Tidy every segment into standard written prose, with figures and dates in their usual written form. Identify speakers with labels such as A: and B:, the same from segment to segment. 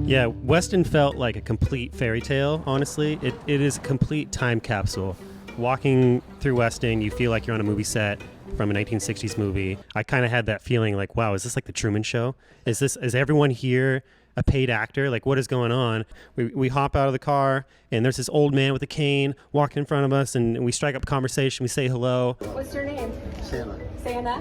A: Yeah, Weston felt like a complete fairy tale, honestly. It is a complete time capsule. Walking through Weston, you feel like you're on a movie set from a 1960s movie. I kind of had that feeling like, wow, is this like the Truman Show? Is everyone here a paid actor? Like, what is going on? We hop out of the car, and there's this old man with a cane walking in front of us, and we strike up a conversation. We say hello.
B: What's your name?
C: Santa.
B: Santa?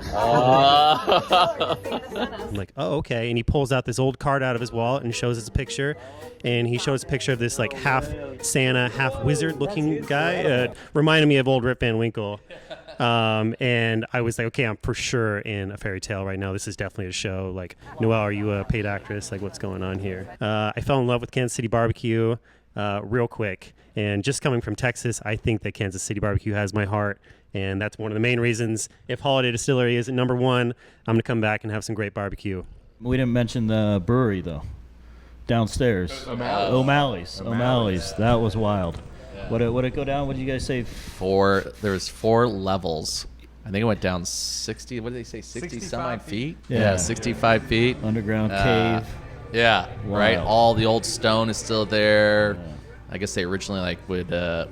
A: I'm like, oh, okay. And he pulls out this old card out of his wallet and shows us a picture. And he shows a picture of this like half Santa, half wizard looking guy. Reminded me of old Rip Van Winkle. And I was like, okay, I'm for sure in a fairy tale right now. This is definitely a show. Like, Noelle, are you a paid actress? Like, what's going on here? I fell in love with Kansas City barbecue real quick. And just coming from Texas, I think that Kansas City barbecue has my heart. And that's one of the main reasons. If Holladay Distillery isn't number one, I'm going to come back and have some great barbecue.
D: We didn't mention the brewery, though. Downstairs. O'Malley's. That was wild. Yeah. Would it go down? What did you guys say?
E: There's 4 levels. I think it went down 60, what did they say, 60 some feet? Yeah, 65 feet.
D: Underground cave.
E: Yeah,
D: wow.
E: Right. All the old stone is still there. Yeah. I guess they originally would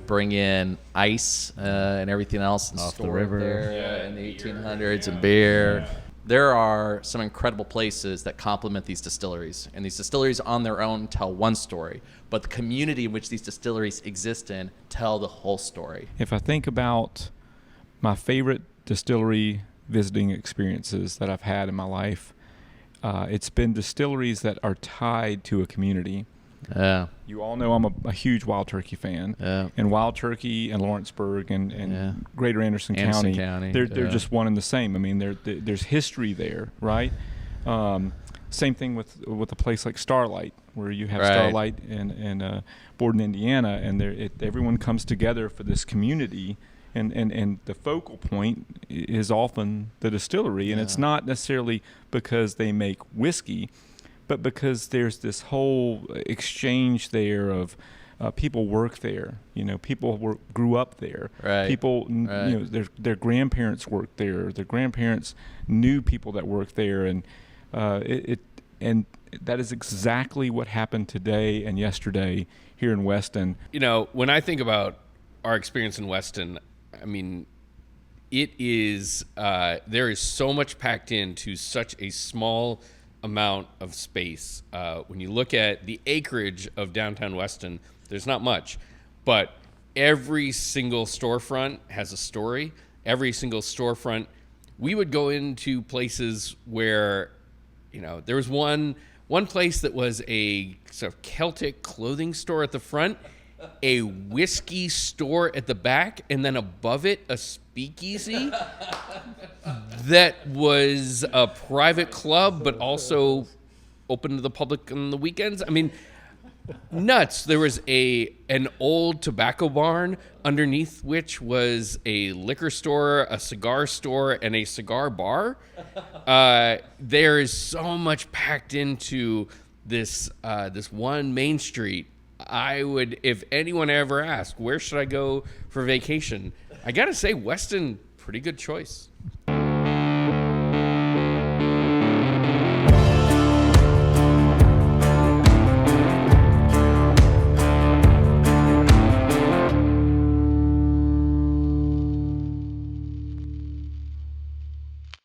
E: bring in ice and everything else and
D: off
E: store
D: the river
E: it there in the 1800s and beer. Yeah. There are some incredible places that complement these distilleries, and these distilleries on their own tell one story, but the community in which these distilleries exist in tell the whole story.
F: If I think about my favorite distillery visiting experiences that I've had in my life, it's been distilleries that are tied to a community.
E: Yeah.
F: You all know I'm a huge Wild Turkey fan. Yeah. And Wild Turkey and Lawrenceburg and Greater Anderson County, they're just one and the same. I mean, there's history there, right? Same thing with a place like Starlight, where you have Starlight in Borden, Indiana, and everyone comes together for this community, and the focal point is often the distillery, and it's not necessarily because they make whiskey, but because there's this whole exchange there of people work there. People grew up there.
E: Right.
F: People, their grandparents worked there. Their grandparents knew people that worked there, and and that is exactly what happened today and yesterday here in Weston.
G: When I think about our experience in Weston, I mean, it is there is so much packed into such a small amount of space. When you look at the acreage of downtown Weston, there's not much, but every single storefront has a story. Every single storefront, we would go into places where, there was one place that was a sort of Celtic clothing store at the front, a whiskey store at the back, and then above it, a speakeasy that was a private club, but also open to the public on the weekends. I mean, nuts. There was an old tobacco barn underneath which was a liquor store, a cigar store, and a cigar bar. There is so much packed into this one main street. I would, if anyone ever asked, where should I go for vacation? I gotta say, Weston, pretty good choice.